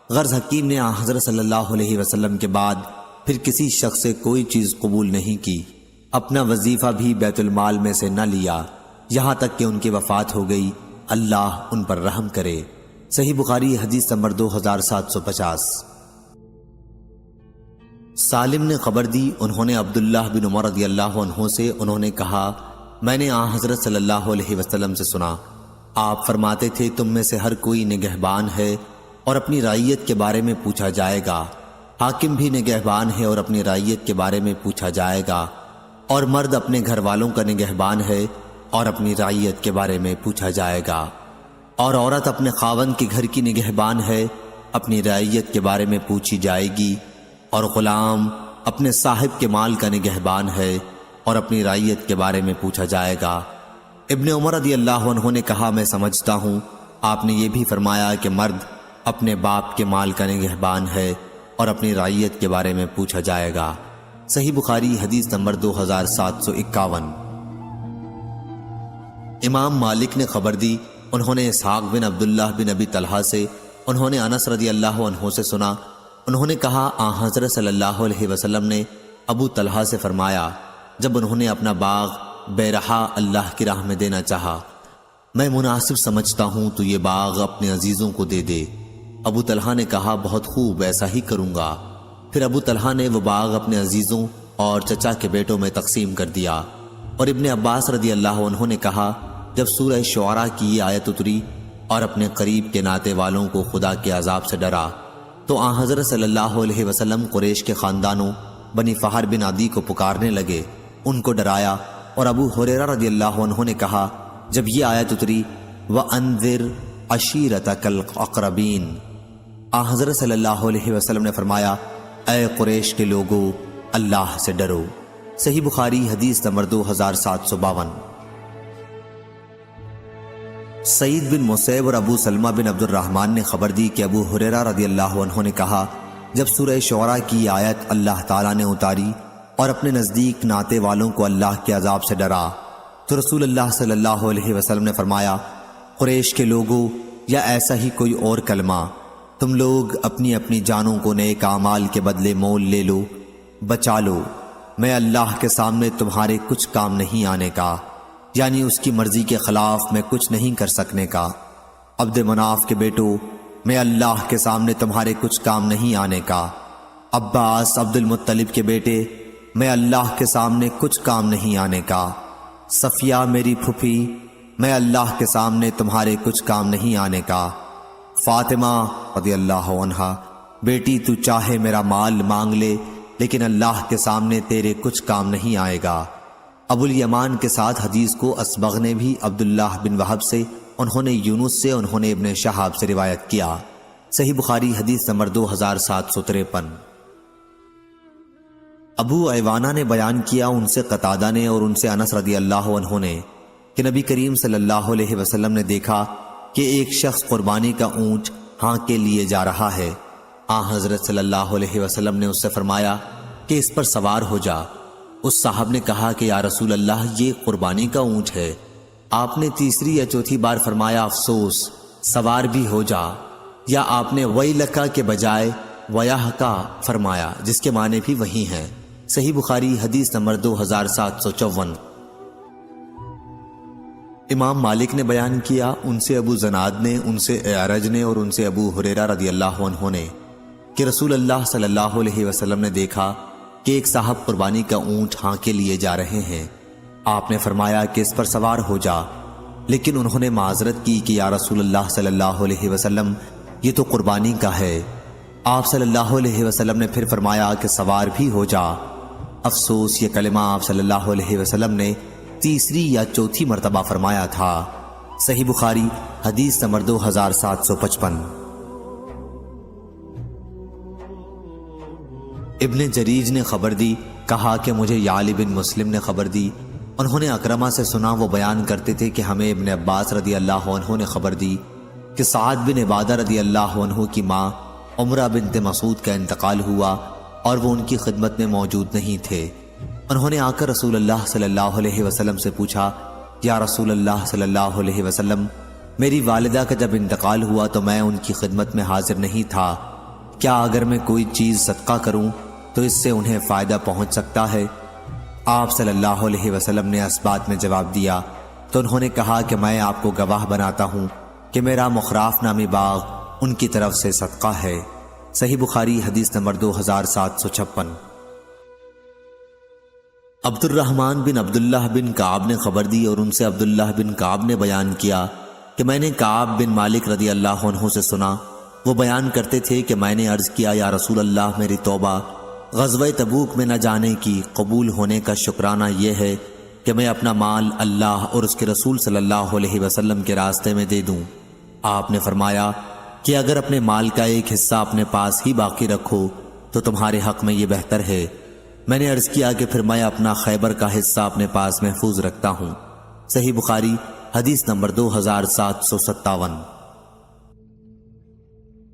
غرض حکیم نے حضرت صلی اللہ علیہ وسلم کے بعد پھر کسی شخص سے کوئی چیز قبول نہیں کی، اپنا وظیفہ بھی بیت المال میں سے نہ لیا، یہاں تک کہ ان کی وفات ہو گئی، اللہ ان پر رحم کرے۔ صحیح بخاری حدیث نمبر 2750۔ سالم نے خبر دی، انہوں نے عبداللہ بن عمر رضی اللہ عنہ سے انہوں نے کہا، میں نے حضرت صلی اللہ علیہ وسلم سے سنا، آپ فرماتے تھے تم میں سے ہر کوئی نگہبان ہے اور اپنی رعیت کے بارے میں پوچھا جائے گا، حاکم بھی نگہبان ہے اور اپنی رعیت کے بارے میں پوچھا جائے گا، اور مرد اپنے گھر والوں کا نگہبان ہے اور اپنی رعیت کے بارے میں پوچھا جائے گا، اور عورت اپنے خاوند کے گھر کی نگہبان ہے، اپنی رعیت کے بارے میں پوچھی جائے گی، اور غلام اپنے صاحب کے مال کا نگہبان ہے اور اپنی رعیت کے بارے میں پوچھا جائے گا۔ ابن عمر رضی اللہ عنہ نے کہا، میں سمجھتا ہوں آپ نے یہ بھی فرمایا کہ مرد اپنے باپ کے مال کا نگہبان ہے اور اپنی رعیت کے بارے میں پوچھا جائے گا۔ صحیح بخاری حدیث نمبر 2751۔ امام مالک نے خبر دی، انہوں نے اسحاق بن عبداللہ بن ابی طلحہ سے، انہوں نے انس رضی اللہ عنہ سے سنا، انہوں نے کہا حضرت صلی اللہ علیہ وسلم نے ابو طلحہ سے فرمایا جب انہوں نے اپنا باغ بیرحا اللہ کی راہ میں دینا چاہا، میں مناسب سمجھتا ہوں تو یہ باغ اپنے عزیزوں کو دے دے۔ ابو طلحہ نے کہا، بہت خوب، ایسا ہی کروں گا۔ پھر ابو طلحہ نے وہ باغ اپنے عزیزوں اور چچا کے بیٹوں میں تقسیم کر دیا۔ اور ابن عباس رضی اللہ عنہ نے کہا، جب سورہ شعراء کی یہ آیت اتری اور اپنے قریب کے ناتے والوں کو خدا کے عذاب سے ڈرا تو حضرت صلی اللہ علیہ وسلم قریش کے خاندانوں بنی فہر بن عدی کو پکارنے لگے، ان کو ڈرایا۔ اور ابو ہریرہ رضی اللہ عنہ نے کہا، جب یہ آیت اتری وَأَنذِرْ عَشِيرَتَكَ الْأَقْرَبِينَ، حضرت صلی اللہ علیہ وسلم نے فرمایا، اے قریش کے لوگو، اللہ سے ڈرو۔ صحیح بخاری حدیث نمبر 2752۔ سعید بن مسیب اور ابو سلمہ بن عبد الرحمن نے خبر دی کہ ابو ہریرہ رضی اللہ عنہ نے کہا، جب سورہ شعراء کی آیت اللہ تعالیٰ نے اتاری اور اپنے نزدیک ناتے والوں کو اللہ کے عذاب سے ڈرا تو رسول اللہ صلی اللہ علیہ وسلم نے فرمایا، قریش کے لوگوں، یا ایسا ہی کوئی اور کلمہ، تم لوگ اپنی اپنی جانوں کو نیک اعمال کے بدلے مول لے لو، بچا لو، میں اللہ کے سامنے تمہارے کچھ کام نہیں آنے کا، یعنی اس کی مرضی کے خلاف میں کچھ نہیں کر سکنے کا۔ عبد مناف کے بیٹو، میں اللہ کے سامنے تمہارے کچھ کام نہیں آنے کا۔ عباس عبد المطلب کے بیٹے، میں اللہ کے سامنے کچھ کام نہیں آنے کا۔ صفیہ میری پھوپھی، میں اللہ کے سامنے تمہارے کچھ کام نہیں آنے کا۔ فاطمہ رضی اللہ عنہا، بیٹی تو چاہے میرا مال مانگ لے لیکن اللہ کے سامنے تیرے کچھ کام نہیں آئے گا۔ ابو الیمان کے ساتھ حدیث کو اسبغ نے بھی عبداللہ بن وہب سے، انہوں نے یونس سے، انہوں نے ابن شہاب سے روایت کیا۔ صحیح بخاری حدیث نمبر 2753۔ ابو ایوانہ نے بیان کیا، ان سے قتادہ نے اور ان سے انس رضی اللہ عنہ نے کہ نبی کریم صلی اللہ علیہ وسلم نے دیکھا کہ ایک شخص قربانی کا اونٹ ہانکے لیے جا رہا ہے۔ حضرت صلی اللہ علیہ وسلم نے اس سے فرمایا کہ اس پر سوار ہو جا۔ اس صاحب نے کہا کہ یا رسول اللہ، یہ قربانی کا اونٹ ہے۔ آپ نے تیسری یا چوتھی بار فرمایا، افسوس، سوار بھی ہو جا، یا آپ نے ویلکا کے بجائے ویحکا فرمایا، جس کے معنی بھی وہی ہیں۔ صحیح بخاری حدیث نمبر 2754۔ امام مالک نے بیان کیا، ان سے ابو زناد نے، ان سے اعرج نے اور ان سے ابو ہریرہ رضی اللہ عنہ نے کہ رسول اللہ صلی اللہ علیہ وسلم نے دیکھا کہ ایک صاحب قربانی کا اونٹ ہانکے لیے جا رہے ہیں۔ آپ نے فرمایا کہ اس پر سوار ہو جا، لیکن انہوں نے معذرت کی کہ یا رسول اللہ صلی اللہ علیہ وسلم، یہ تو قربانی کا ہے۔ آپ صلی اللہ علیہ وسلم نے پھر فرمایا کہ سوار بھی ہو جا۔ افسوس، یہ کلمہ آپ صلی اللہ علیہ وسلم نے تیسری یا چوتھی مرتبہ فرمایا تھا۔ صحیح بخاری حدیث نمبر 2755۔ ابن جریج نے خبر دی، کہا کہ مجھے یعلی بن مسلم نے خبر دی، انہوں نے اکرمہ سے سنا، وہ بیان کرتے تھے کہ ہمیں ابن عباس رضی اللہ عنہ نے خبر دی کہ سعد بن عبادہ رضی اللہ عنہ کی ماں عمرہ بنت مسعود کا انتقال ہوا اور وہ ان کی خدمت میں موجود نہیں تھے۔ انہوں نے آ کر رسول اللہ صلی اللہ علیہ وسلم سے پوچھا، یا رسول اللہ صلی اللہ علیہ وسلم، میری والدہ کا جب انتقال ہوا تو میں ان کی خدمت میں حاضر نہیں تھا کیا اگر میں کوئی چیز صدقہ کروں تو اس سے انہیں فائدہ پہنچ سکتا ہے؟ آپ صلی اللہ علیہ وسلم نے اس بات میں جواب دیا تو انہوں نے کہا کہ میں آپ کو گواہ بناتا ہوں کہ میرا مخراف نامی باغ ان کی طرف سے صدقہ ہے۔ صحیح بخاری حدیث نمبر 2756۔ عبد الرحمن بن عبداللہ بن کعب نے خبر دی اور ان سے عبداللہ بن کعب نے بیان کیا کہ میں نے کعب بن مالک رضی اللہ عنہ سے سنا، وہ بیان کرتے تھے کہ میں نے عرض کیا یا رسول اللہ، میری توبہ غزوہ تبوک میں نہ جانے کی قبول ہونے کا شکرانہ یہ ہے کہ میں اپنا مال اللہ اور اس کے رسول صلی اللہ علیہ وسلم کے راستے میں دے دوں۔ آپ نے فرمایا کہ اگر اپنے مال کا ایک حصہ اپنے پاس ہی باقی رکھو تو تمہارے حق میں یہ بہتر ہے۔ میں نے عرض کیا کہ پھر میں اپنا خیبر کا حصہ اپنے پاس محفوظ رکھتا ہوں۔ صحیح بخاری حدیث نمبر 2757۔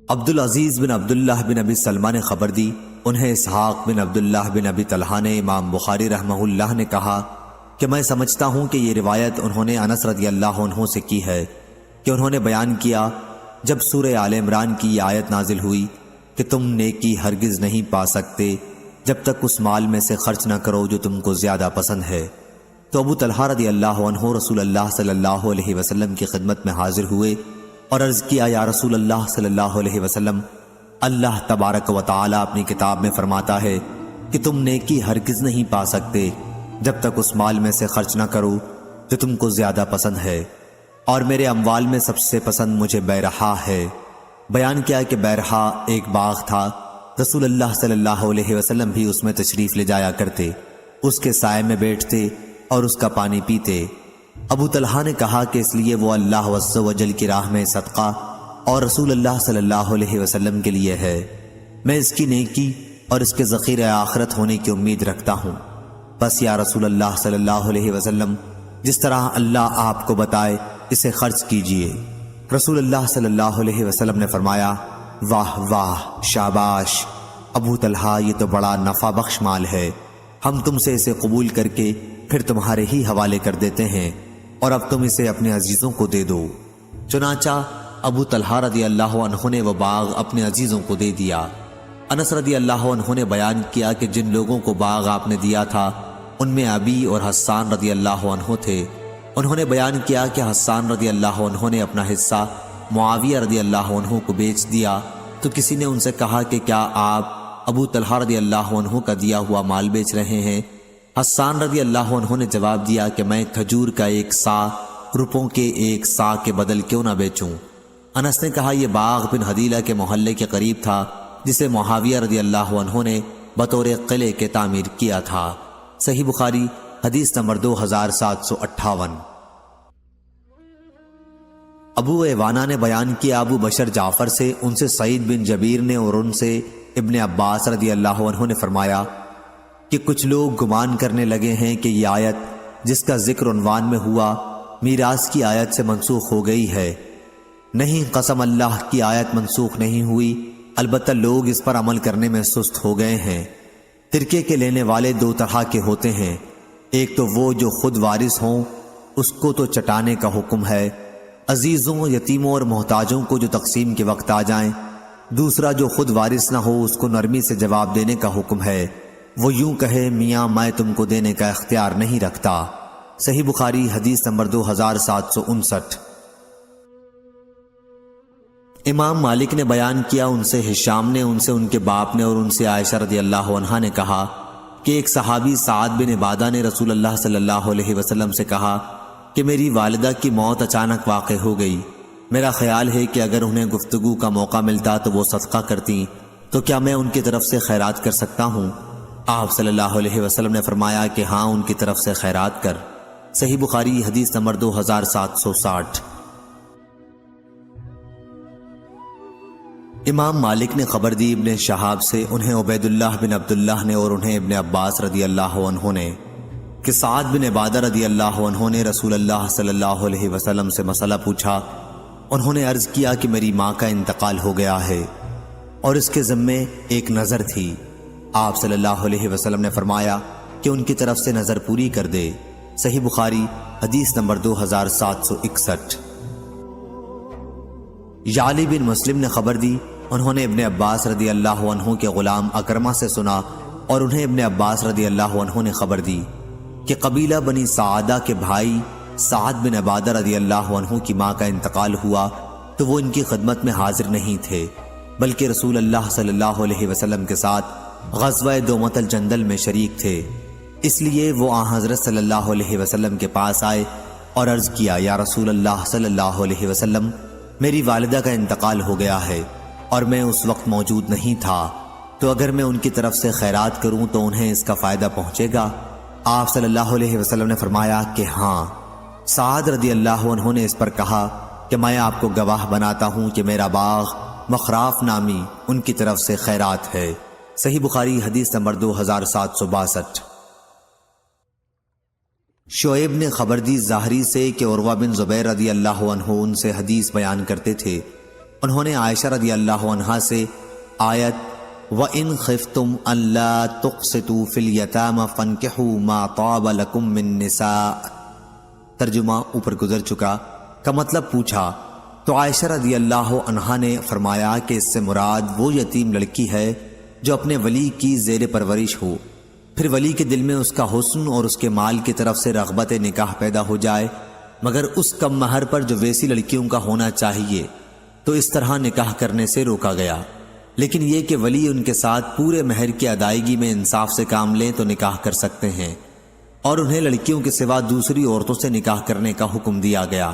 عبدالعزیز بن عبداللہ بن ابی سلمہ نے خبر دی، انہیں اسحاق بن عبداللہ بن ابی طلحہ نے امام بخاری رحمہ اللہ نے کہا کہ میں سمجھتا ہوں کہ یہ روایت انہوں نے انس رضی اللہ عنہ سے کی ہے کہ انہوں نے بیان کیا جب سورہ آل عمران کی یہ آیت نازل ہوئی کہ تم نیکی ہرگز نہیں پا سکتے جب تک اس مال میں سے خرچ نہ کرو جو تم کو زیادہ پسند ہے، تو ابو طلحہ رضی اللہ عنہ رسول اللہ صلی اللہ علیہ وسلم کی خدمت میں حاضر ہوئے اور عرض کیا یا رسول اللہ صلی اللہ علیہ وسلم، اللہ تبارک و تعالی اپنی کتاب میں فرماتا ہے کہ تم نیکی ہرگز نہیں پا سکتے جب تک اس مال میں سے خرچ نہ کرو جو تم کو زیادہ پسند ہے، اور میرے اموال میں سب سے پسند مجھے بیرحا ہے۔ بیان کیا کہ بیرحا ایک باغ تھا، رسول اللہ صلی اللہ علیہ وسلم بھی اس میں تشریف لے جایا کرتے، اس کے سائے میں بیٹھتے اور اس کا پانی پیتے۔ ابو طلحہ نے کہا کہ اس لیے وہ اللہ عز و جل کی راہ میں صدقہ اور رسول اللہ صلی اللہ علیہ وسلم کے لیے ہے، میں اس کی نیکی اور اس کے ذخیرہ آخرت ہونے کی امید رکھتا ہوں، بس یا رسول اللہ صلی اللہ علیہ وسلم جس طرح اللہ آپ کو بتائے اسے خرچ کیجئے۔ رسول اللہ صلی اللہ علیہ وسلم نے فرمایا واہ واہ، شاباش ابو طلحہ، یہ تو بڑا نفع بخش مال ہے، ہم تم سے اسے قبول کر کے پھر تمہارے ہی حوالے کر دیتے ہیں اور اب تم اسے اپنے عزیزوں کو دے دو۔ چنانچہ ابو طلحہ رضی اللہ عنہ نے وہ باغ اپنے عزیزوں کو دے دیا۔ انس رضی اللہ عنہ نے بیان کیا کہ جن لوگوں کو باغ آپ نے دیا تھا ان میں ابی اور حسان رضی اللہ عنہ تھے۔ انہوں نے بیان کیا کہ حسان رضی اللہ عنہ نے اپنا حصہ معاویہ رضی اللہ عنہ کو بیچ دیا، تو کسی نے ان سے کہا کہ کیا آپ ابو طلحہ رضی اللہ عنہ کا دیا ہوا مال بیچ رہے ہیں؟ حسان رضی اللہ عنہ نے جواب دیا کہ میں کھجور کا ایک سا روپوں کے ایک سا کے بدل کیوں نہ بیچوں؟ انس نے کہا یہ باغ بن حدیلہ کے محلے کے قریب تھا جسے معاویہ رضی اللہ عنہ نے بطور قلعے کے تعمیر کیا تھا۔ صحیح بخاری حدیث نمبر 2758۔ ابو ایوانہ نے بیان کیا ابو بشر جعفر سے، ان سے سعید بن جبیر نے اور ان سے ابن عباس رضی اللہ عنہ نے فرمایا کہ کچھ لوگ گمان کرنے لگے ہیں کہ یہ آیت جس کا ذکر عنوان میں ہوا میراث کی آیت سے منسوخ ہو گئی ہے۔ نہیں، قسم اللہ کی آیت منسوخ نہیں ہوئی، البتہ لوگ اس پر عمل کرنے میں سست ہو گئے ہیں۔ ترکے کے لینے والے دو طرح کے ہوتے ہیں، ایک تو وہ جو خود وارث ہوں، اس کو تو چٹانے کا حکم ہے، عزیزوں، یتیموں اور محتاجوں کو جو تقسیم کے وقت آ جائیں۔ دوسرا جو خود وارث نہ ہو، اس کو نرمی سے جواب دینے کا حکم ہے، وہ یوں کہے میاں میں تم کو دینے کا اختیار نہیں رکھتا۔ صحیح بخاری حدیث نمبر 2759۔ امام مالک نے بیان کیا، ان سے ہشام نے، ان سے ان کے باپ نے اور ان سے عائشہ رضی اللہ عنہا نے کہا کہ ایک صحابی سعد بن عبادہ نے رسول اللہ صلی اللہ علیہ وسلم سے کہا کہ میری والدہ کی موت اچانک واقع ہو گئی، میرا خیال ہے کہ اگر انہیں گفتگو کا موقع ملتا تو وہ صدقہ کرتی، تو کیا میں ان کی طرف سے خیرات کر سکتا ہوں؟ آپ صلی اللہ علیہ وسلم نے فرمایا کہ ہاں، ان کی طرف سے خیرات کر۔ صحیح بخاری حدیث نمبر 2760۔ امام مالک نے خبر دی ابن شہاب سے، انہیں عبید اللہ بن عبداللہ نے اور انہیں ابن عباس رضی اللہ عنہ نے کہ سعد بن عبادہ رضی اللہ عنہ نے رسول اللہ صلی اللہ علیہ وسلم سے مسئلہ پوچھا۔ انہوں نے عرض کیا کہ میری ماں کا انتقال ہو گیا ہے اور اس کے ذمے ایک نظر تھی۔ آپ صلی اللہ علیہ وسلم نے فرمایا کہ ان کی طرف سے نظر پوری کر دے۔ صحیح بخاری حدیث نمبر 2761۔ یعلی بن مسلم نے خبر دی، انہوں نے ابن عباس رضی اللہ عنہ کے غلام اکرمہ سے سنا اور انہیں ابن عباس رضی اللہ عنہ نے خبر دی کہ قبیلہ بنی سعادہ کے بھائی سعد بن عبادہ رضی اللہ عنہ کی ماں کا انتقال ہوا تو وہ ان کی خدمت میں حاضر نہیں تھے، بلکہ رسول اللہ صلی اللہ علیہ وسلم کے ساتھ غزوہ دومت الجندل میں شریک تھے۔ اس لیے وہ آن حضرت صلی اللہ علیہ وسلم کے پاس آئے اور عرض کیا، یا رسول اللہ صلی اللہ علیہ وسلم، میری والدہ کا انتقال ہو گیا ہے اور میں اس وقت موجود نہیں تھا، تو اگر میں ان کی طرف سے خیرات کروں تو انہیں اس کا فائدہ پہنچے گا؟ آپ صلی اللہ علیہ وسلم نے فرمایا کہ ہاں۔ سعد رضی اللہ عنہ نے اس پر کہا کہ میں آپ کو گواہ بناتا ہوں کہ میرا باغ مخراف نامی ان کی طرف سے خیرات ہے۔ صحیح بخاری حدیث نمبر 2762۔ شعیب نے خبر دی زہری سے کہ عروہ بن زبیر رضی اللہ عنہ ان سے حدیث بیان کرتے تھے۔ انہوں نے عائشہ رضی اللہ عنہا سے آیت وَإِنْ خِفْتُمْ أَلَّا تُقْسِطُوا فِي الْيَتَامَى فَانكِحُوا مَا طَابَ لَكُم مِّن نِّسَاءٍ، ترجمہ اوپر گزر چکا، کا مطلب پوچھا تو عائشہ رضی اللہ عنہا نے فرمایا کہ اس سے مراد وہ یتیم لڑکی ہے جو اپنے ولی کی زیر پرورش ہو، پھر ولی کے دل میں اس کا حسن اور اس کے مال کی طرف سے رغبت نکاح پیدا ہو جائے، مگر اس کم مہر پر جو ویسی لڑکیوں کا ہونا چاہیے، تو اس طرح نکاح کرنے سے روکا گیا۔ لیکن یہ کہ ولی ان کے ساتھ پورے مہر کی ادائیگی میں انصاف سے کام لیں تو نکاح کر سکتے ہیں، اور انہیں لڑکیوں کے سوا دوسری عورتوں سے نکاح کرنے کا حکم دیا گیا۔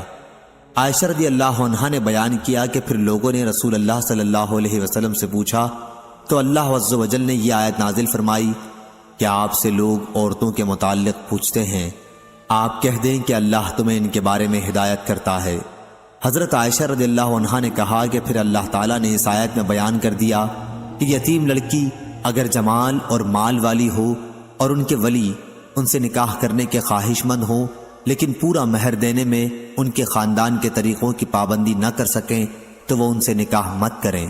عائشہ رضی اللہ عنہا نے بیان کیا کہ پھر لوگوں نے رسول اللہ صلی اللہ علیہ وسلم سے پوچھا تو اللہ عز و جل نے یہ آیت نازل فرمائی کہ آپ سے لوگ عورتوں کے متعلق پوچھتے ہیں، آپ کہہ دیں کہ اللہ تمہیں ان کے بارے میں ہدایت کرتا ہے۔ حضرت عائشہ رضی اللہ عنہا نے کہا کہ پھر اللہ تعالیٰ نے اس آیت میں بیان کر دیا کہ یتیم لڑکی اگر جمال اور مال والی ہو اور ان کے ولی ان سے نکاح کرنے کے خواہش مند ہوں لیکن پورا مہر دینے میں ان کے خاندان کے طریقوں کی پابندی نہ کر سکیں تو وہ ان سے نکاح مت کریں،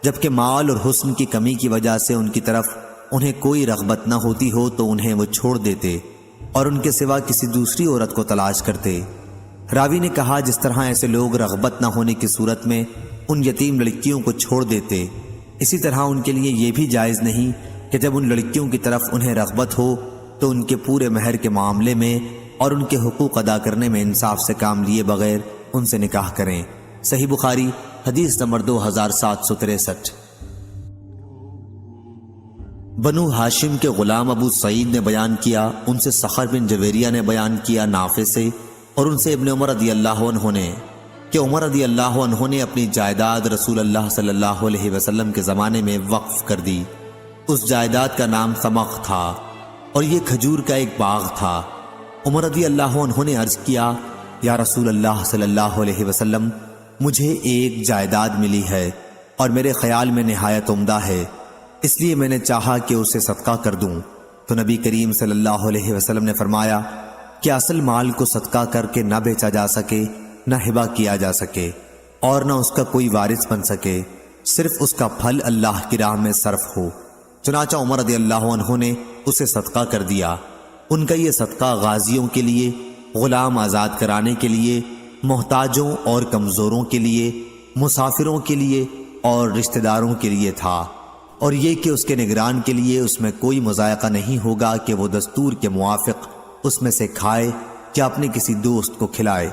جبکہ مال اور حسن کی کمی کی وجہ سے ان کی طرف انہیں کوئی رغبت نہ ہوتی ہو تو انہیں وہ چھوڑ دیتے اور ان کے سوا کسی دوسری عورت کو تلاش کرتے۔ راوی نے کہا جس طرح ایسے لوگ رغبت نہ ہونے کی صورت میں ان یتیم لڑکیوں کو چھوڑ دیتے، اسی طرح ان کے لیے یہ بھی جائز نہیں کہ جب ان لڑکیوں کی طرف انہیں رغبت ہو تو ان کے پورے مہر کے معاملے میں اور ان کے حقوق ادا کرنے میں انصاف سے کام لیے بغیر ان سے نکاح کریں۔ صحیح بخاری حدیث نمبر 2763۔ بنو ہاشم کے غلام ابو سعید نے بیان کیا، ان سے صخر بن جویریہ نے بیان کیا نافع سے، اور ان سے ابن عمر رضی اللہ عنہ نے کہ عمر رضی اللہ عنہ نے اپنی جائیداد رسول اللہ صلی اللہ علیہ وسلم کے زمانے میں وقف کر دی۔ اس جائیداد کا نام سمخ تھا اور یہ کھجور کا ایک باغ تھا۔ عمر رضی اللہ عنہ نے عرض کیا، یا رسول اللہ صلی اللہ علیہ وسلم، مجھے ایک جائیداد ملی ہے اور میرے خیال میں نہایت عمدہ ہے، اس لیے میں نے چاہا کہ اسے صدقہ کر دوں۔ تو نبی کریم صلی اللہ علیہ وسلم نے فرمایا کہ اصل مال کو صدقہ کر کے نہ بیچا جا سکے، نہ ہبہ کیا جا سکے، اور نہ اس کا کوئی وارث بن سکے، صرف اس کا پھل اللہ کی راہ میں صرف ہو۔ چنانچہ عمر رضی اللہ عنہ نے اسے صدقہ کر دیا۔ ان کا یہ صدقہ غازیوں کے لیے، غلام آزاد کرانے کے لیے، محتاجوں اور کمزوروں کے لیے، مسافروں کے لیے اور رشتہ داروں کے لیے تھا، اور یہ کہ اس کے نگران کے لیے اس میں کوئی مضائقہ نہیں ہوگا کہ وہ دستور کے موافق اس میں سے کھائے یا اپنے کسی دوست کو کھلائے،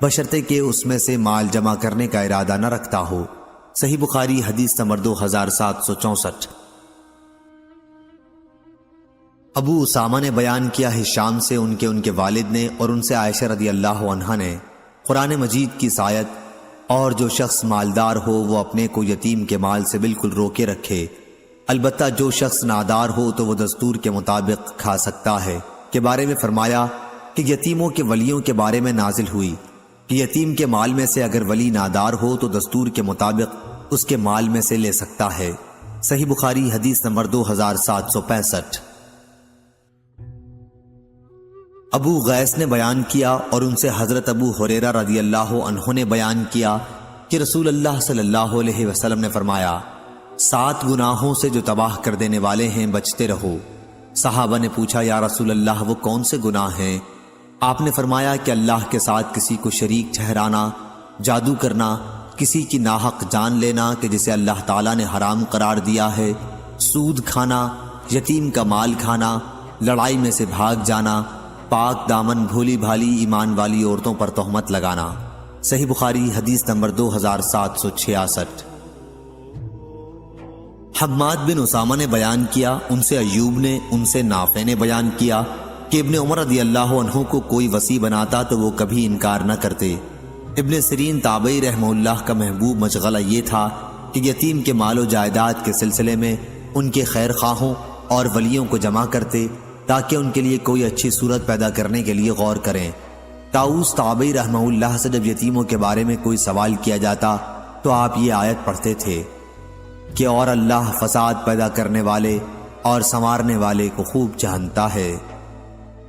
بشرطے کہ اس میں سے مال جمع کرنے کا ارادہ نہ رکھتا ہو۔ صحیح بخاری حدیث نمبر 2764۔ ابو اسامہ نے بیان کیا ہشام سے ان کے والد نے اور ان سے عائشہ رضی اللہ عنہا نے قرآن مجید کی آیت، اور جو شخص مالدار ہو وہ اپنے کو یتیم کے مال سے بالکل روکے رکھے، البتہ جو شخص نادار ہو تو وہ دستور کے مطابق کھا سکتا ہے، کے بارے میں فرمایا کہ یتیموں کے ولیوں کے بارے میں نازل ہوئی کہ یتیم کے مال میں سے اگر ولی نادار ہو تو دستور کے مطابق اس کے مال میں سے لے سکتا ہے۔ صحیح بخاری حدیث نمبر 2765۔ ابو غیث نے بیان کیا اور ان سے حضرت ابو ہریرہ رضی اللہ عنہ نے بیان کیا کہ رسول اللہ صلی اللہ علیہ وسلم نے فرمایا، 7 گناہوں سے جو تباہ کر دینے والے ہیں بچتے رہو۔ صحابہ نے پوچھا، یا رسول اللہ وہ کون سے گناہ ہیں؟ آپ نے فرمایا کہ اللہ کے ساتھ کسی کو شریک ٹھہرانا، جادو کرنا، کسی کی ناحق جان لینا کہ جسے اللہ تعالیٰ نے حرام قرار دیا ہے، سود کھانا، یتیم کا مال کھانا، لڑائی میں سے بھاگ جانا، پاک دامن بھولی بھالی ایمان والی عورتوں پر تہمت لگانا۔ صحیح بخاری حدیث نمبر 2766۔ حماد بن اسامہ نے بیان کیا، ان سے ایوب نے، ان سے نافع نے بیان کیا کہ ابن عمر رضی اللہ عنہ کو کوئی وصی بناتا تو وہ کبھی انکار نہ کرتے۔ ابن سیرین تابعی رحمہ اللہ کا محبوب مشغلہ یہ تھا کہ یتیم کے مال و جائیداد کے سلسلے میں ان کے خیر خواہوں اور ولیوں کو جمع کرتے تاکہ ان کے لیے کوئی اچھی صورت پیدا کرنے کے لیے غور کریں۔ طاؤس تابعی رحمہ اللہ سے جب یتیموں کے بارے میں کوئی سوال کیا جاتا تو آپ یہ آیت پڑھتے تھے کہ اور اللہ فساد پیدا کرنے والے اور سنوارنے والے کو خوب جانتا ہے۔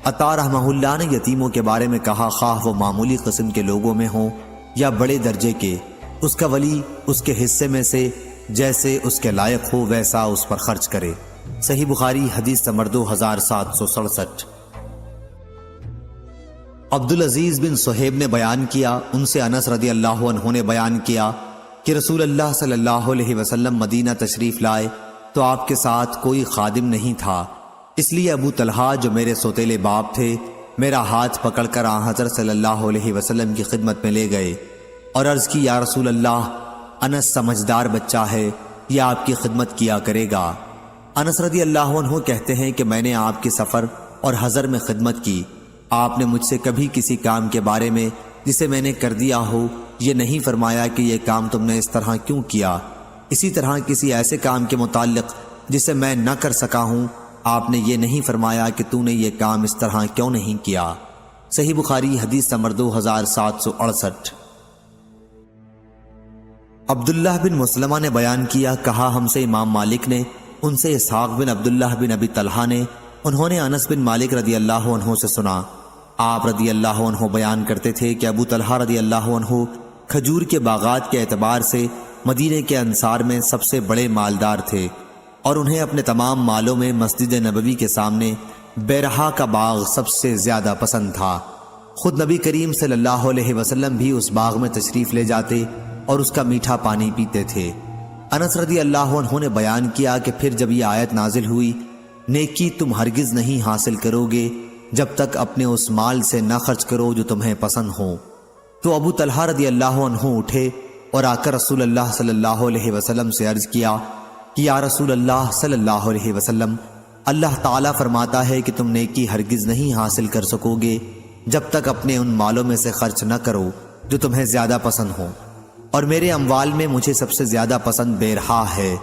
عطا رحمہ اللہ نے یتیموں کے بارے میں کہا، خواہ وہ معمولی قسم کے لوگوں میں ہوں یا بڑے درجے کے، اس کا ولی اس کے حصے میں سے جیسے اس کے لائق ہو ویسا اس پر خرچ کرے۔ صحیح بخاری حدیث نمبر 2767۔ عبدالعزیز بن صہیب نے بیان کیا، ان سے انس رضی اللہ عنہ نے بیان کیا کہ رسول اللہ صلی اللہ علیہ وسلم مدینہ تشریف لائے تو آپ کے ساتھ کوئی خادم نہیں تھا، اس لیے ابو طلحہ جو میرے سوتیلے باپ تھے میرا ہاتھ پکڑ کر آن حضرت صلی اللہ علیہ وسلم کی خدمت میں لے گئے اور عرض کی، یا رسول اللہ، انس سمجھدار بچہ ہے، یہ آپ کی خدمت کیا کرے گا۔ انس رضی اللہ عنہ کہتے ہیں کہ میں نے آپ کے سفر اور حضر میں خدمت کی، آپ نے مجھ سے کبھی کسی کام کے بارے میں جسے میں نے کر دیا ہو یہ نہیں فرمایا کہ یہ کام تم نے اس طرح کیوں کیا، اسی طرح کسی ایسے کام کے متعلق جسے میں نہ کر سکا ہوں آپ نے یہ نہیں فرمایا کہ تو نے یہ کام اس طرح کیوں نہیں کیا۔ صحیح بخاری حدیث نمبر 2768۔ عبداللہ بن مسلمہ نے بیان کیا، کہا ہم سے امام مالک نے، ان سے اسحاق بن عبداللہ بن ابی طلحہ نے، انہوں نے انس بن مالک رضی اللہ عنہ سے سنا، آپ رضی اللہ عنہ بیان کرتے تھے کہ ابو طلحہ رضی اللہ عنہ کھجور کے باغات کے اعتبار سے مدینے کے انصار میں سب سے بڑے مالدار تھے اور انہیں اپنے تمام مالوں میں مسجد نبوی کے سامنے بیرہا کا باغ سب سے زیادہ پسند تھا۔ خود نبی کریم صلی اللہ علیہ وسلم بھی اس باغ میں تشریف لے جاتے اور اس کا میٹھا پانی پیتے تھے۔ انس رضی اللہ عنہ نے بیان کیا کہ پھر جب یہ آیت نازل ہوئی، نیکی تم ہرگز نہیں حاصل کرو گے جب تک اپنے اس مال سے نہ خرچ کرو جو تمہیں پسند ہو، تو ابو طلحہ رضی اللہ عنہ اٹھے اور آ کر رسول اللہ صلی اللہ علیہ وسلم سے عرض کیا کہ یا رسول اللہ صلی اللہ علیہ وسلم، اللہ تعالیٰ فرماتا ہے کہ تم نیکی ہرگز نہیں حاصل کر سکو گے جب تک اپنے ان مالوں میں سے خرچ نہ کرو جو تمہیں زیادہ پسند ہو، اور میرے اموال میں مجھے سب سے زیادہ پسند بیرہا ہے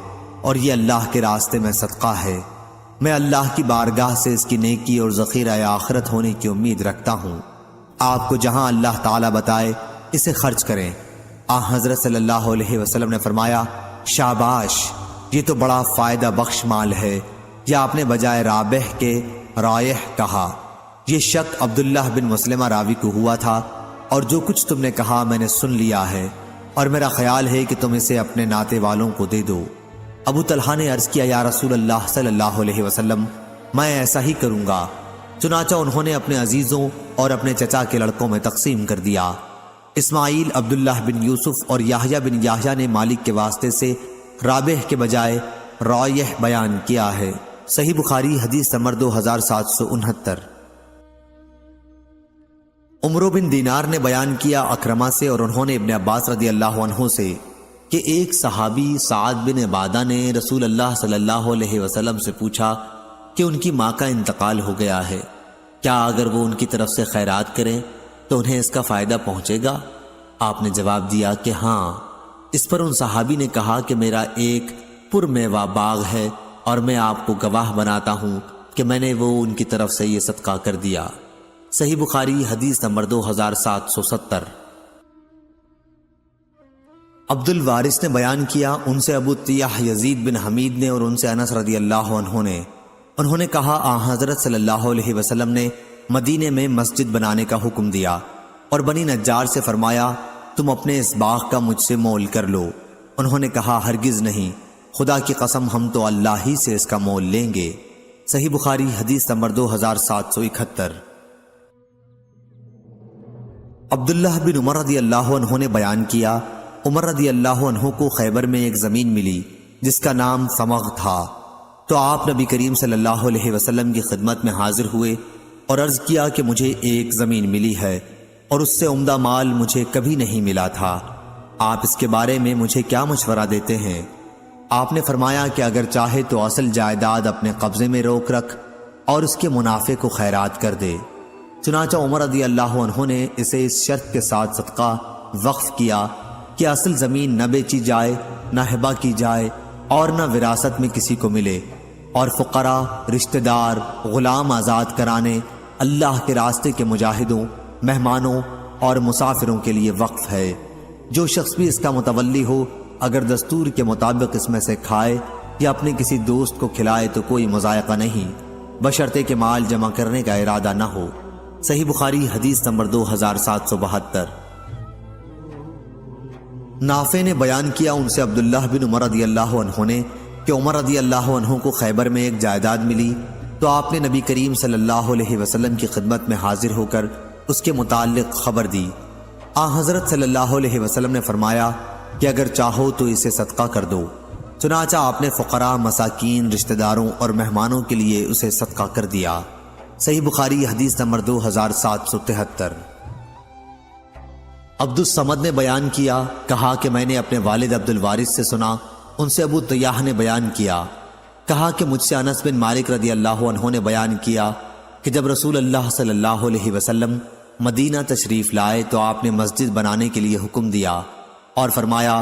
اور یہ اللہ کے راستے میں صدقہ ہے، میں اللہ کی بارگاہ سے اس کی نیکی اور ذخیرہ آخرت ہونے کی امید رکھتا ہوں، آپ کو جہاں اللہ تعالیٰ بتائے اسے خرچ کریں۔ حضرت صلی اللہ علیہ وسلم نے فرمایا، شاباش، یہ تو بڑا فائدہ بخش مال ہے، یا آپ نے بجائے رابح کے رائح کہا۔ یہ شک عبداللہ بن مسلمہ راوی کو ہوا تھا، اور جو کچھ تم نے کہا میں نے سن لیا ہے، اور میرا خیال ہے کہ تم اسے اپنے ناتے والوں کو دے دو۔ ابو طلحہ نے عرض کیا، یا رسول اللہ صلی اللہ علیہ وسلم، میں ایسا ہی کروں گا۔ چنانچہ انہوں نے اپنے عزیزوں اور اپنے چچا کے لڑکوں میں تقسیم کر دیا۔ اسماعیل عبداللہ بن یوسف اور یحییٰ بن یحییٰ نے مالک کے واسطے سے رابح کے بجائے رائح بیان کیا ہے۔ صحیح بخاری حدیث نمبر 2769۔ عمرو بن دینار نے بیان کیا اکرمہ سے، اور انہوں نے ابن عباس رضی اللہ عنہ سے، کہ ایک صحابی سعد بن عبادہ نے رسول اللہ صلی اللہ علیہ وسلم سے پوچھا کہ ان کی ماں کا انتقال ہو گیا ہے، کیا اگر وہ ان کی طرف سے خیرات کریں تو انہیں اس کا فائدہ پہنچے گا؟ آپ نے جواب دیا کہ ہاں۔ اس پر ان صحابی نے کہا کہ میرا ایک پرمیوہ باغ ہے اور میں آپ کو گواہ بناتا ہوں کہ میں نے وہ ان کی طرف سے یہ صدقہ کر دیا۔ صحیح بخاری حدیث نمبر 2770۔ عبد الوارث نے بیان کیا، ان سے ابو طیاح یزید بن حمید نے، اور ان سے انس رضی اللہ عنہ نے، انہوں نے کہا حضرت صلی اللہ علیہ وسلم نے مدینے میں مسجد بنانے کا حکم دیا اور بنی نجار سے فرمایا تم اپنے اس باغ کا مجھ سے مول کر لو۔ انہوں نے کہا ہرگز نہیں، خدا کی قسم ہم تو اللہ ہی سے اس کا مول لیں گے۔ صحیح بخاری حدیث نمبر 2771۔ عبداللہ بن عمر رضی اللہ عنہ نے بیان کیا، عمر رضی اللہ عنہ کو خیبر میں ایک زمین ملی جس کا نام سمغ تھا، تو آپ نبی کریم صلی اللہ علیہ وسلم کی خدمت میں حاضر ہوئے اور عرض کیا کہ مجھے ایک زمین ملی ہے اور اس سے عمدہ مال مجھے کبھی نہیں ملا تھا، آپ اس کے بارے میں مجھے کیا مشورہ دیتے ہیں؟ آپ نے فرمایا کہ اگر چاہے تو اصل جائیداد اپنے قبضے میں روک رکھ اور اس کے منافع کو خیرات کر دے۔ چنانچہ عمر رضی اللہ عنہ نے اسے اس شرط کے ساتھ صدقہ وقف کیا کہ اصل زمین نہ بیچی جائے، نہ ہبہ کی جائے اور نہ وراثت میں کسی کو ملے، اور فقراء، رشتہ دار، غلام آزاد کرانے، اللہ کے راستے کے مجاہدوں، مہمانوں اور مسافروں کے لیے وقف ہے۔ جو شخص بھی اس کا متولی ہو اگر دستور کے مطابق اس میں سے کھائے یا اپنے کسی دوست کو کھلائے تو کوئی مضائقہ نہیں، بشرطے کہ مال جمع کرنے کا ارادہ نہ ہو۔ صحیح بخاری حدیث نمبر 2772۔ نافع نے بیان کیا ان سے عبداللہ بن عمر رضی اللہ عنہ نے کہ عمر رضی اللہ عنہ کو خیبر میں ایک جائیداد ملی، تو آپ نے نبی کریم صلی اللہ علیہ وسلم کی خدمت میں حاضر ہو کر اس کے متعلق خبر دی۔ حضرت صلی اللہ علیہ وسلم نے فرمایا کہ اگر چاہو تو اسے صدقہ کر دو۔ چنانچہ آپ نے فقراء، مساکین، رشتہ داروں اور مہمانوں کے لیے اسے صدقہ کر دیا۔ صحیح بخاری حدیث نمبر 2773۔ عبد الصمد نے بیان کیا، کہا کہ میں نے اپنے والد عبد الوارث سے سنا، ان سے ابو طیاح نے بیان کیا، کہا کہ مجھ سے انس بن مالک رضی اللہ عنہ نے بیان کیا کہ جب رسول اللہ صلی اللہ علیہ وسلم مدینہ تشریف لائے تو آپ نے مسجد بنانے کے لیے حکم دیا اور فرمایا،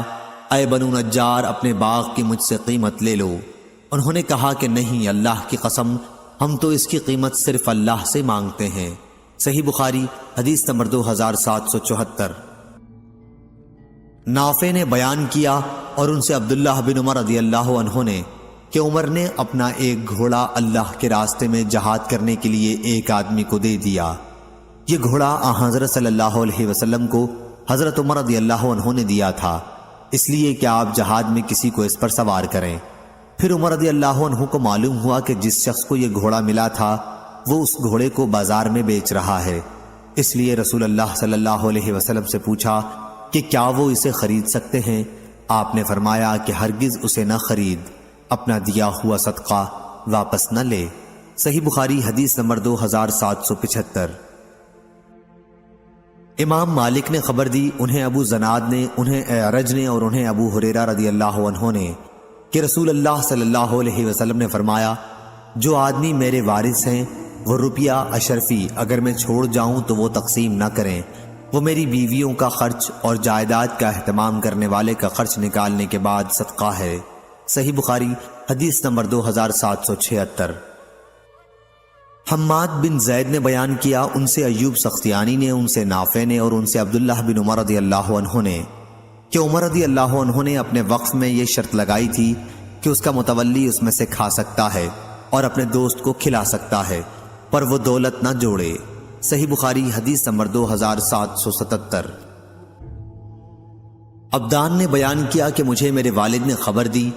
اے بنو نجار اپنے باغ کی مجھ سے قیمت لے لو۔ انہوں نے کہا کہ نہیں، اللہ کی قسم، ہم تو اس کی قیمت صرف اللہ سے مانگتے ہیں۔ صحیح بخاری حدیث نمبر 2774۔ نافع نے بیان کیا اور ان سے عبداللہ بن عمر رضی اللہ عنہ نے کہ عمر نے اپنا ایک گھوڑا اللہ کے راستے میں جہاد کرنے کے لیے ایک آدمی کو دے دیا۔ یہ گھوڑا حضرت صلی اللہ علیہ وسلم کو حضرت عمر رضی اللہ عنہ نے دیا تھا، اس لیے کہ آپ جہاد میں کسی کو اس پر سوار کریں۔ پھر عمر رضی اللہ عنہ کو معلوم ہوا کہ جس شخص کو یہ گھوڑا ملا تھا وہ اس گھوڑے کو بازار میں بیچ رہا ہے، اس لیے رسول اللہ صلی اللہ علیہ وسلم سے پوچھا کہ کیا وہ اسے خرید سکتے ہیں؟ آپ نے فرمایا کہ ہرگز اسے نہ خرید، اپنا دیا ہوا صدقہ واپس نہ لے۔ صحیح بخاری حدیث نمبر 2775۔ امام مالک نے خبر دی، انہیں ابو زناد نے، انہیں اعرج نے اور انہیں ابو ہریرہ رضی اللہ عنہ نے کہ رسول اللہ صلی اللہ علیہ وسلم نے فرمایا، جو آدمی میرے وارث ہیں وہ روپیہ اشرفی اگر میں چھوڑ جاؤں تو وہ تقسیم نہ کریں، وہ میری بیویوں کا خرچ اور جائیداد کا اہتمام کرنے والے کا خرچ نکالنے کے بعد صدقہ ہے۔ صحیح بخاری حدیث نمبر 2776۔ حماد بن زید نے بیان کیا، ان سے ایوب سختیانی نے، ان سے نافع نے اور ان سے عبداللہ بن عمر رضی اللہ عنہ نے کہ عمر رضی اللہ عنہ نے اپنے وقف میں یہ شرط لگائی تھی کہ اس کا متولی اس میں سے کھا سکتا ہے اور اپنے دوست کو کھلا سکتا ہے، پر وہ دولت نہ جوڑے۔ صحیح بخاری حدیث نمبر 2777۔ عبدان نے بیان کیا کہ مجھے میرے والد نے خبر دی،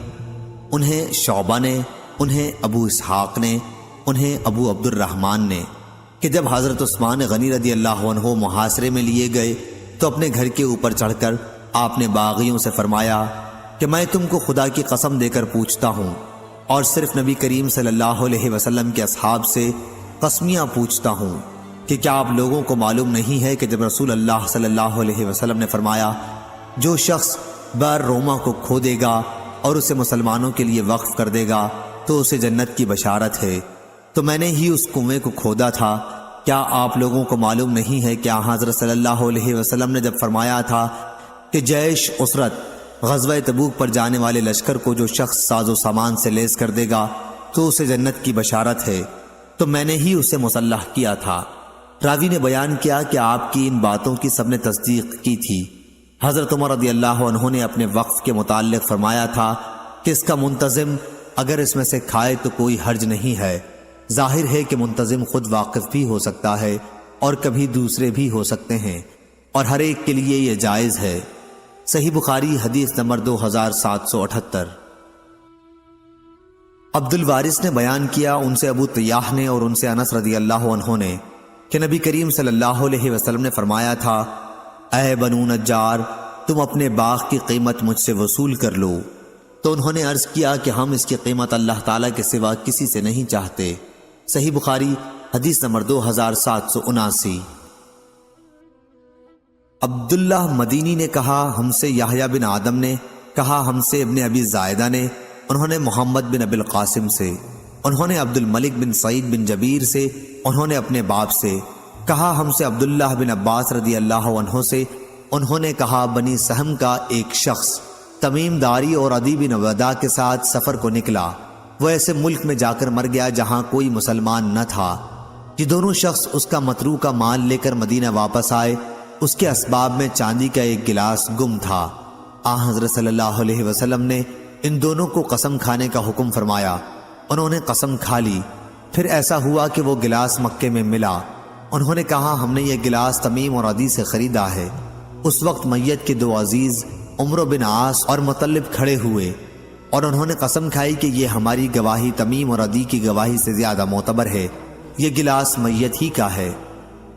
انہیں شعبہ نے، انہیں ابو اسحاق نے، انہیں ابو عبد الرحمن نے کہ جب حضرت عثمان غنی رضی اللہ عنہ محاصرے میں لیے گئے تو اپنے گھر کے اوپر چڑھ کر آپ نے باغیوں سے فرمایا کہ میں تم کو خدا کی قسم دے کر پوچھتا ہوں اور صرف نبی کریم صلی اللہ علیہ وسلم کے اصحاب سے قسمیاں پوچھتا ہوں کہ کیا آپ لوگوں کو معلوم نہیں ہے کہ جب رسول اللہ صلی اللہ علیہ وسلم نے فرمایا، جو شخص بر روما کو کھو دے گا اور اسے مسلمانوں کے لیے وقف کر دے گا تو اسے جنت کی بشارت ہے، تو میں نے ہی اس کنویں کو کھودا تھا۔ کیا آپ لوگوں کو معلوم نہیں ہے کہ حضرت صلی اللہ علیہ وسلم نے جب فرمایا تھا کہ جیش اسرت غزوہ تبوک پر جانے والے لشکر کو جو شخص ساز و سامان سے لیس کر دے گا تو اسے جنت کی بشارت ہے، تو میں نے ہی اسے مسلح کیا تھا۔ راوی نے بیان کیا کہ آپ کی ان باتوں کی سب نے تصدیق کی تھی۔ حضرت عمر رضی اللہ عنہ نے اپنے وقف کے متعلق فرمایا تھا کہ اس کا منتظم اگر اس میں سے کھائے تو کوئی حرج نہیں ہے۔ ظاہر ہے کہ منتظم خود واقف بھی ہو سکتا ہے اور کبھی دوسرے بھی ہو سکتے ہیں، اور ہر ایک کے لیے یہ جائز ہے۔ صحیح بخاری حدیث نمبر 2778۔ عبد الوارث نے بیان کیا، ان سے ابو طیاح نے اور ان سے انس رضی اللہ عنہ نے کہ نبی کریم صلی اللہ علیہ وسلم نے فرمایا تھا، اے بنو نجار، تم اپنے باغ کی قیمت مجھ سے وصول کر لو۔ تو انہوں نے عرض کیا کہ ہم اس کی قیمت اللہ تعالیٰ کے سوا کسی سے نہیں چاہتے۔ صحیح بخاری حدیث نمبر 2779۔ عبداللہ مدینی نے کہا ہم سے یحییٰ بن آدم نے، کہا ہم سے ابن ابی زائدہ نے، انہوں نے محمد بن ابی القاسم سے، انہوں نے عبد الملک بن سعید بن جبیر سے، انہوں نے اپنے باپ سے، کہا ہم سے عبداللہ بن عباس رضی اللہ عنہ سے، انہوں نے کہا بنی سہم کا ایک شخص تمیم داری اور عدی بن وداع کے ساتھ سفر کو نکلا، وہ ایسے ملک میں جا کر مر گیا جہاں کوئی مسلمان نہ تھا۔ یہ دونوں شخص اس کا متروکہ مال لے کر مدینہ واپس آئے، اس کے اسباب میں چاندی کا ایک گلاس گم تھا۔ حضرت صلی اللہ علیہ وسلم نے ان دونوں کو قسم کھانے کا حکم فرمایا، انہوں نے قسم کھا لی۔ پھر ایسا ہوا کہ وہ گلاس مکے میں ملا، انہوں نے کہا ہم نے یہ گلاس تمیم اور عدی سے خریدا ہے۔ اس وقت میت کے دو عزیز عمرو بن عاص اور مطلب کھڑے ہوئے اور انہوں نے قسم کھائی کہ یہ ہماری گواہی تمیم اور عدی کی گواہی سے زیادہ معتبر ہے، یہ گلاس میت ہی کا ہے۔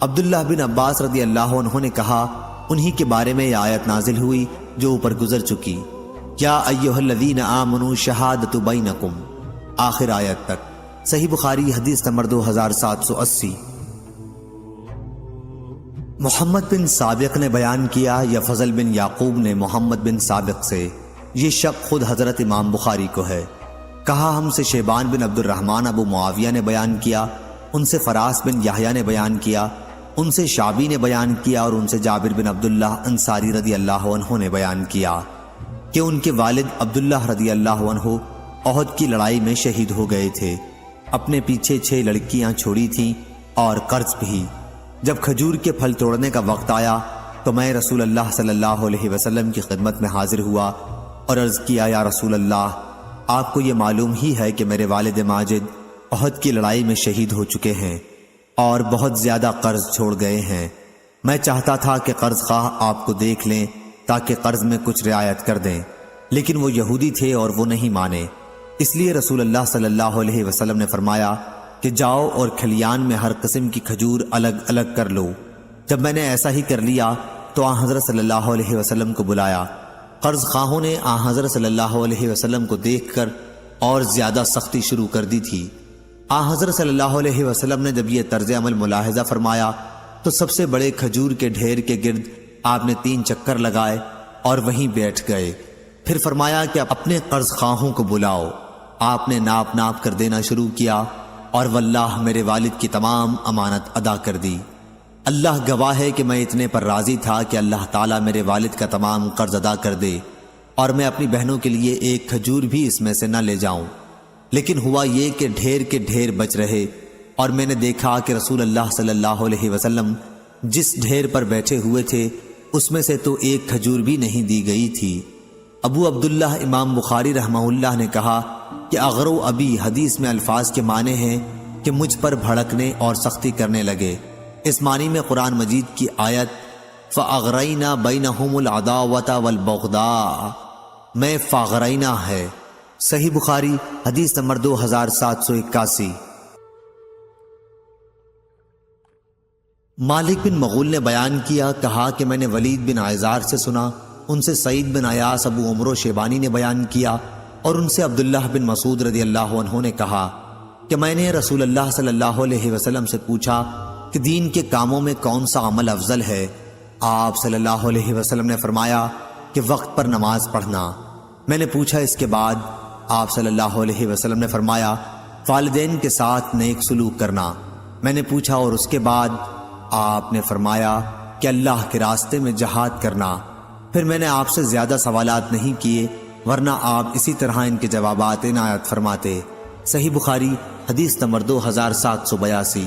عبداللہ بن عباس رضی اللہ عنہ نے کہا انہی کے بارے میں یہ آیت نازل ہوئی جو اوپر گزر چکی، یا ایھا الذین آمنوا شہادۃ بینکم، آخر آیت تک۔ صحیح بخاری حدیث نمبر 2780۔ محمد بن سابق نے بیان کیا یا فضل بن یعقوب نے محمد بن سابق سے، یہ شک خود حضرت امام بخاری کو ہے۔ کہا ہم سے شیبان بن عبد الرحمن ابو معاویہ نے بیان کیا، ان سے فراس بن یحییٰ نے بیان کیا، ان سے شعبی نے بیان کیا اور ان سے جابر بن عبداللہ انصاری رضی اللہ عنہ نے بیان کیا کہ ان کے والد عبداللہ رضی اللہ عنہ احد کی لڑائی میں شہید ہو گئے تھے، اپنے پیچھے 6 لڑکیاں چھوڑی تھیں اور قرض بھی۔ جب کھجور کے پھل توڑنے کا وقت آیا تو میں رسول اللہ صلی اللہ علیہ وسلم کی خدمت میں حاضر ہوا اور عرض کیا یا رسول اللہ، آپ کو یہ معلوم ہی ہے کہ میرے والد ماجد احد کی لڑائی میں شہید ہو چکے ہیں اور بہت زیادہ قرض چھوڑ گئے ہیں۔ میں چاہتا تھا کہ قرض خواہ آپ کو دیکھ لیں تاکہ قرض میں کچھ رعایت کر دیں، لیکن وہ یہودی تھے اور وہ نہیں مانے۔ اس لیے رسول اللہ صلی اللہ علیہ وسلم نے فرمایا کہ جاؤ اور کھلیان میں ہر قسم کی کھجور الگ الگ کر لو۔ جب میں نے ایسا ہی کر لیا تو حضرت صلی اللہ علیہ وسلم کو بلایا۔ قرض خواہوں نے حضرت صلی اللہ علیہ وسلم کو دیکھ کر اور زیادہ سختی شروع کر دی تھی۔ حضرت صلی اللہ علیہ وسلم نے جب یہ طرز عمل ملاحظہ فرمایا تو سب سے بڑے کھجور کے ڈھیر کے گرد آپ نے 3 چکر لگائے اور وہیں بیٹھ گئے۔ پھر فرمایا کہ اپنے قرض خواہوں کو بلاؤ۔ آپ نے ناپ ناپ کر دینا شروع کیا اور واللہ میرے والد کی تمام امانت ادا کر دی۔ اللہ گواہ ہے کہ میں اتنے پر راضی تھا کہ اللہ تعالیٰ میرے والد کا تمام قرض ادا کر دے اور میں اپنی بہنوں کے لیے ایک کھجور بھی اس میں سے نہ لے جاؤں۔ لیکن ہوا یہ کہ ڈھیر کے ڈھیر بچ رہے اور میں نے دیکھا کہ رسول اللہ صلی اللہ علیہ وسلم جس ڈھیر پر بیٹھے ہوئے تھے اس میں سے تو ایک کھجور بھی نہیں دی گئی تھی۔ ابو عبداللہ امام بخاری رحمہ اللہ نے کہا کہ اغرو ابی حدیث میں الفاظ کے معنی ہیں کہ مجھ پر بھڑکنے اور سختی کرنے لگے۔ اس معنی میں قرآن مجید کی آیت فَأَغْرَيْنَا بَيْنَهُمُ الْعَدَاوَةَ وَالْبَغْضَاءَ میں فَأَغْرَيْنَا ہے۔ صحیح بخاری حدیث نمبر 2781۔ مالک بن مغول نے بیان کیا، کہا کہ میں نے ولید بن عیزار سے سنا، ان سے سعید بن عیاس ابو عمرو شیبانی نے بیان کیا اور ان سے عبداللہ بن مسعود رضی اللہ عنہ نے کہا کہ میں نے رسول اللہ صلی اللہ علیہ وسلم سے پوچھا کہ دین کے کاموں میں کون سا عمل افضل ہے؟ آپ صلی اللہ علیہ وسلم نے فرمایا کہ وقت پر نماز پڑھنا۔ میں نے پوچھا اس کے بعد؟ آپ صلی اللہ علیہ وسلم نے فرمایا والدین کے ساتھ نیک سلوک کرنا۔ میں نے پوچھا اور اس کے بعد؟ آپ نے فرمایا کہ اللہ کے راستے میں جہاد کرنا۔ پھر میں نے آپ سے زیادہ سوالات نہیں کیے ورنہ آپ اسی طرح ان کے جوابات عنایت فرماتے۔ صحیح بخاری حدیث نمبر 2782۔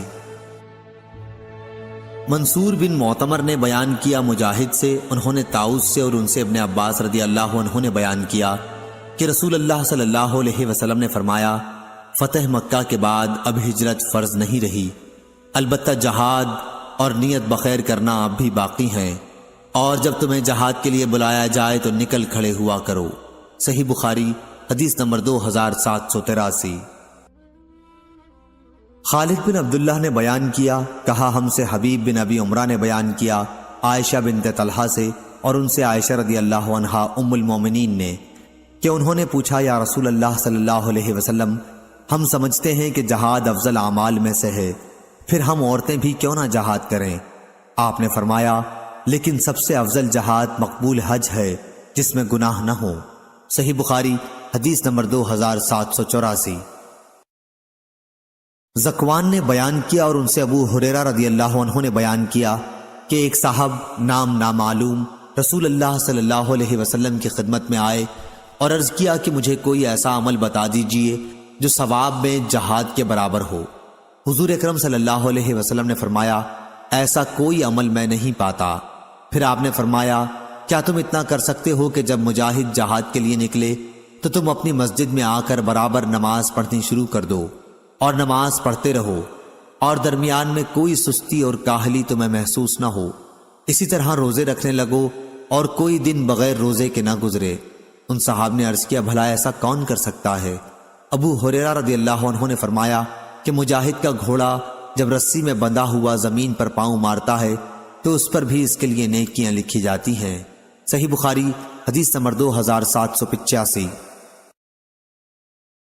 منصور بن معتمر نے بیان کیا مجاہد سے، انہوں نے طاؤس سے اور ان سے ابن عباس رضی اللہ عنہ نے بیان کیا کہ رسول اللہ صلی اللہ علیہ وسلم نے فرمایا فتح مکہ کے بعد اب ہجرت فرض نہیں رہی، البتہ جہاد اور نیت بخیر کرنا اب بھی باقی ہیں، اور جب تمہیں جہاد کے لیے بلایا جائے تو نکل کھڑے ہوا کرو۔ صحیح بخاری حدیث نمبر 2783۔ خالد بن عبداللہ نے بیان کیا، کہا ہم سے حبیب بن ابی عمرہ نے بیان کیا عائشہ بنت طلحہ سے اور ان سے عائشہ رضی اللہ عنہا ام المومنین نے کہ انہوں نے پوچھا یا رسول اللہ صلی اللہ علیہ وسلم، ہم سمجھتے ہیں کہ جہاد افضل اعمال میں سے ہے، پھر ہم عورتیں بھی کیوں نہ جہاد کریں؟ آپ نے فرمایا لیکن سب سے افضل جہاد مقبول حج ہے جس میں گناہ نہ ہو۔ صحیح بخاری حدیث نمبر 2784۔ ذکوان نے بیان کیا اور ان سے ابو ہریرہ رضی اللہ عنہ نے بیان کیا کہ ایک صاحب نام نامعلوم رسول اللہ صلی اللہ علیہ وسلم کی خدمت میں آئے اور عرض کیا کہ مجھے کوئی ایسا عمل بتا دیجئے جو ثواب میں جہاد کے برابر ہو۔ حضور اکرم صلی اللہ علیہ وسلم نے فرمایا ایسا کوئی عمل میں نہیں پاتا۔ پھر آپ نے فرمایا کیا تم اتنا کر سکتے ہو کہ جب مجاہد جہاد کے لیے نکلے تو تم اپنی مسجد میں آ کر برابر نماز پڑھنی شروع کر دو اور نماز پڑھتے رہو اور درمیان میں کوئی سستی اور کاہلی تمہیں محسوس نہ ہو۔ اسی طرح روزے رکھنے لگو اور کوئی دن بغیر روزے کے نہ گزرے۔ ان صحاب نے عرض کیا بھلا ایسا کون کر سکتا ہے؟ ابو ہریرہ رضی اللہ عنہ نے فرمایا کہ مجاہد کا گھوڑا جب رسی میں بندھا ہوا زمین پر پاؤں مارتا ہے تو اس پر بھی اس کے لیے نیکیاں لکھی جاتی ہیں۔ صحیح بخاری حدیث نمبر 2785۔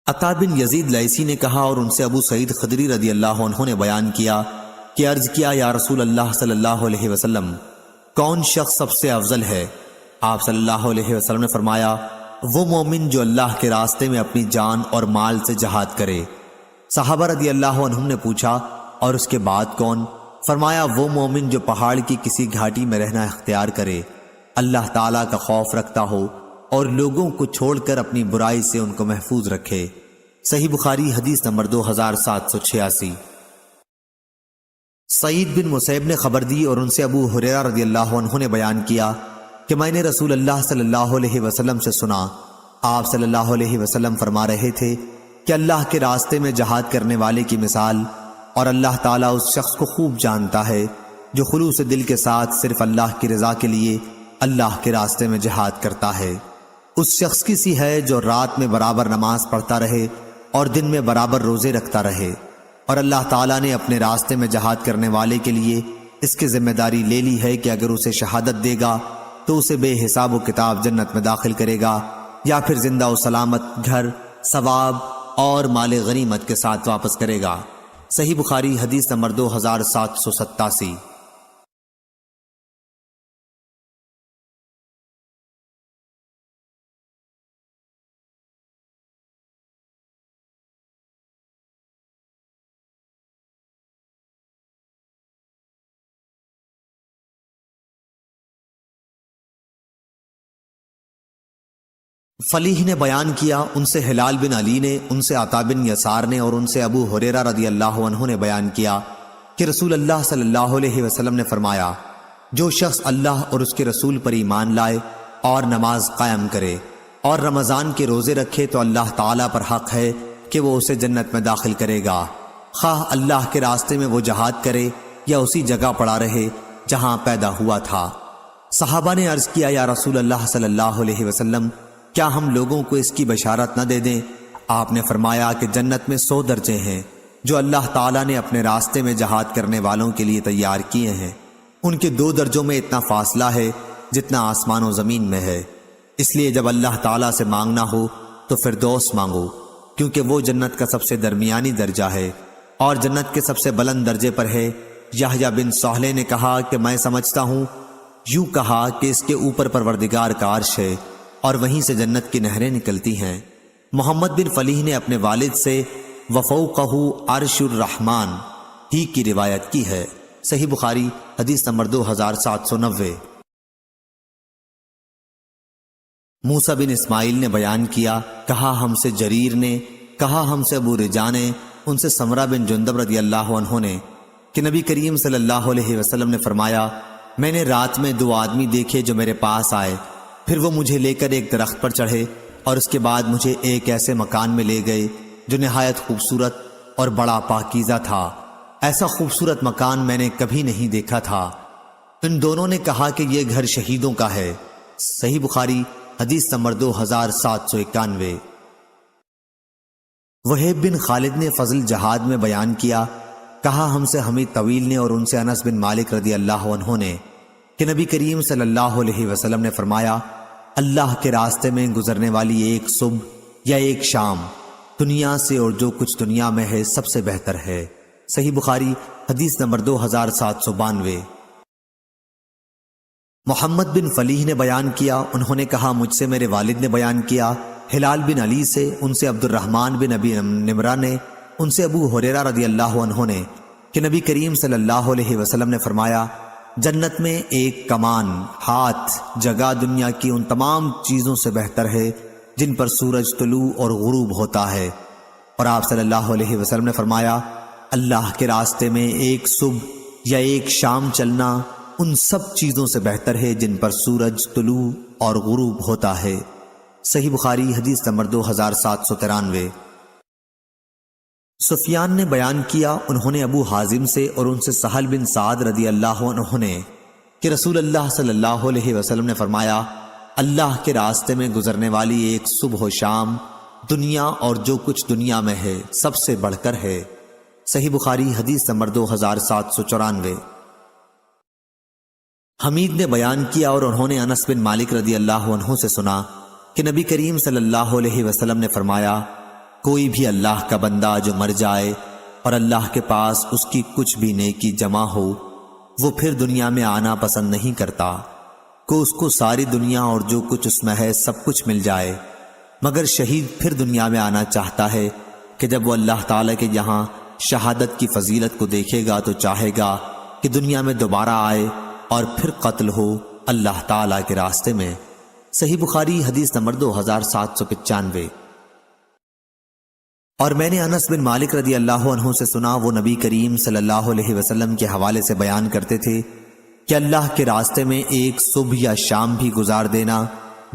عطا بن یزید لیثی نے کہا اور ان سے ابو سعید خدری رضی اللہ عنہ نے بیان کیا کہ عرض کیا یا رسول اللہ صلی اللہ علیہ وسلم کون شخص سب سے افضل ہے؟ آپ صلی اللہ علیہ وسلم نے فرمایا وہ مومن جو اللہ کے راستے میں اپنی جان اور مال سے جہاد کرے۔ صحابہ رضی اللہ عنہم نے پوچھا اور اس کے بعد کون؟ فرمایا وہ مومن جو پہاڑ کی کسی گھاٹی میں رہنا اختیار کرے، اللہ تعالیٰ کا خوف رکھتا ہو اور لوگوں کو چھوڑ کر اپنی برائی سے ان کو محفوظ رکھے۔ صحیح بخاری حدیث نمبر 2786۔ سعید بن مسیب نے خبر دی اور ان سے ابو ہریرہ رضی اللہ عنہ نے بیان کیا کہ میں نے رسول اللہ صلی اللہ علیہ وسلم سے سنا، آپ صلی اللہ علیہ وسلم فرما رہے تھے کہ اللہ کے راستے میں جہاد کرنے والے کی مثال، اور اللہ تعالیٰ اس شخص کو خوب جانتا ہے جو خلوص دل کے ساتھ صرف اللہ کی رضا کے لیے اللہ کے راستے میں جہاد کرتا ہے، اس شخص کی سی ہے جو رات میں برابر نماز پڑھتا رہے اور دن میں برابر روزے رکھتا رہے، اور اللہ تعالیٰ نے اپنے راستے میں جہاد کرنے والے کے لیے اس کی ذمہ داری لے لی ہے کہ اگر اسے شہادت دے گا تو اسے بے حساب و کتاب جنت میں داخل کرے گا، یا پھر زندہ و سلامت گھر، ثواب اور مال غنیمت کے ساتھ واپس کرے گا۔ صحیح بخاری حدیث نمبر 2787۔ فلیح نے بیان کیا، ان سے ہلال بن علی نے، ان سے عطا بن یسار نے اور ان سے ابو ہریرہ رضی اللہ عنہ نے بیان کیا کہ رسول اللہ صلی اللہ علیہ وسلم نے فرمایا جو شخص اللہ اور اس کے رسول پر ایمان لائے اور نماز قائم کرے اور رمضان کے روزے رکھے تو اللہ تعالیٰ پر حق ہے کہ وہ اسے جنت میں داخل کرے گا، خواہ اللہ کے راستے میں وہ جہاد کرے یا اسی جگہ پڑا رہے جہاں پیدا ہوا تھا۔ صحابہ نے عرض کیا یا رسول اللہ صلی اللہ علیہ وسلم کیا ہم لوگوں کو اس کی بشارت نہ دے دیں؟ آپ نے فرمایا کہ جنت میں 100 درجے ہیں جو اللہ تعالیٰ نے اپنے راستے میں جہاد کرنے والوں کے لیے تیار کیے ہیں، ان کے 2 درجوں میں اتنا فاصلہ ہے جتنا آسمان و زمین میں ہے، اس لیے جب اللہ تعالیٰ سے مانگنا ہو تو فردوس مانگو، کیونکہ وہ جنت کا سب سے درمیانی درجہ ہے اور جنت کے سب سے بلند درجے پر ہے۔ یحییٰ بن صالح نے کہا کہ میں سمجھتا ہوں یوں کہا کہ اس کے اوپر پروردگار کا عرش ہے اور وہیں سے جنت کی نہریں نکلتی ہیں۔ محمد بن فلیح نے اپنے والد سے وفوقہ عرش الرحمن ہی کی روایت کی ہے۔ صحیح بخاری حدیث نمبر 2790۔ موسیٰ بن اسماعیل نے بیان کیا، کہا ہم سے جریر نے، کہا ہم سے ابو رجا نے، ان سے سمرہ بن جندب رضی اللہ عنہ نے کہ نبی کریم صلی اللہ علیہ وسلم نے فرمایا میں نے رات میں 2 آدمی دیکھے جو میرے پاس آئے، پھر وہ مجھے لے کر ایک درخت پر چڑھے اور اس کے بعد مجھے ایک ایسے مکان میں لے گئے جو نہایت خوبصورت اور بڑا پاکیزہ تھا، ایسا خوبصورت مکان میں نے کبھی نہیں دیکھا تھا۔ ان دونوں نے کہا کہ یہ گھر شہیدوں کا ہے۔ صحیح بخاری حدیث نمبر 2791۔ وہیب بن خالد نے فضل جہاد میں بیان کیا، کہا ہم سے حمید طویل نے اور ان سے انس بن مالک رضی اللہ عنہ نے کہ نبی کریم صلی اللہ علیہ وسلم نے فرمایا، اللہ کے راستے میں گزرنے والی ایک صبح یا ایک شام دنیا سے اور جو کچھ دنیا میں ہے سب سے بہتر ہے۔ صحیح بخاری حدیث نمبر 2792۔ محمد بن فلیح نے بیان کیا، انہوں نے کہا مجھ سے میرے والد نے بیان کیا، ہلال بن علی سے، ان سے عبد الرحمن بن ابی نمرہ نے، ان سے ابو ہریرہ رضی اللہ عنہ نے کہ نبی کریم صلی اللہ علیہ وسلم نے فرمایا، جنت میں ایک کمان، ہاتھ، جگہ دنیا کی ان تمام چیزوں سے بہتر ہے جن پر سورج طلوع اور غروب ہوتا ہے۔ اور آپ صلی اللہ علیہ وسلم نے فرمایا، اللہ کے راستے میں ایک صبح یا ایک شام چلنا ان سب چیزوں سے بہتر ہے جن پر سورج طلوع اور غروب ہوتا ہے۔ صحیح بخاری حدیث نمبر 2793۔ سفیان نے بیان کیا، انہوں نے ابو حازم سے اور ان سے سہل بن سعد رضی اللہ عنہ نے کہ رسول اللہ صلی اللہ علیہ وسلم نے فرمایا، اللہ کے راستے میں گزرنے والی ایک صبح و شام دنیا اور جو کچھ دنیا میں ہے سب سے بڑھ کر ہے۔ صحیح بخاری حدیث نمبر 2794۔ حمید نے بیان کیا اور انہوں نے انس بن مالک رضی اللہ عنہ سے سنا کہ نبی کریم صلی اللہ علیہ وسلم نے فرمایا، کوئی بھی اللہ کا بندہ جو مر جائے اور اللہ کے پاس اس کی کچھ بھی نیکی جمع ہو، وہ پھر دنیا میں آنا پسند نہیں کرتا کہ اس کو ساری دنیا اور جو کچھ اس میں ہے سب کچھ مل جائے، مگر شہید پھر دنیا میں آنا چاہتا ہے کہ جب وہ اللہ تعالیٰ کے یہاں شہادت کی فضیلت کو دیکھے گا تو چاہے گا کہ دنیا میں دوبارہ آئے اور پھر قتل ہو اللہ تعالیٰ کے راستے میں۔ صحیح بخاری حدیث نمبر 2795۔ اور میں نے انس بن مالک رضی اللہ عنہ سے سنا، وہ نبی کریم صلی اللہ علیہ وسلم کے حوالے سے بیان کرتے تھے کہ اللہ کے راستے میں ایک صبح یا شام بھی گزار دینا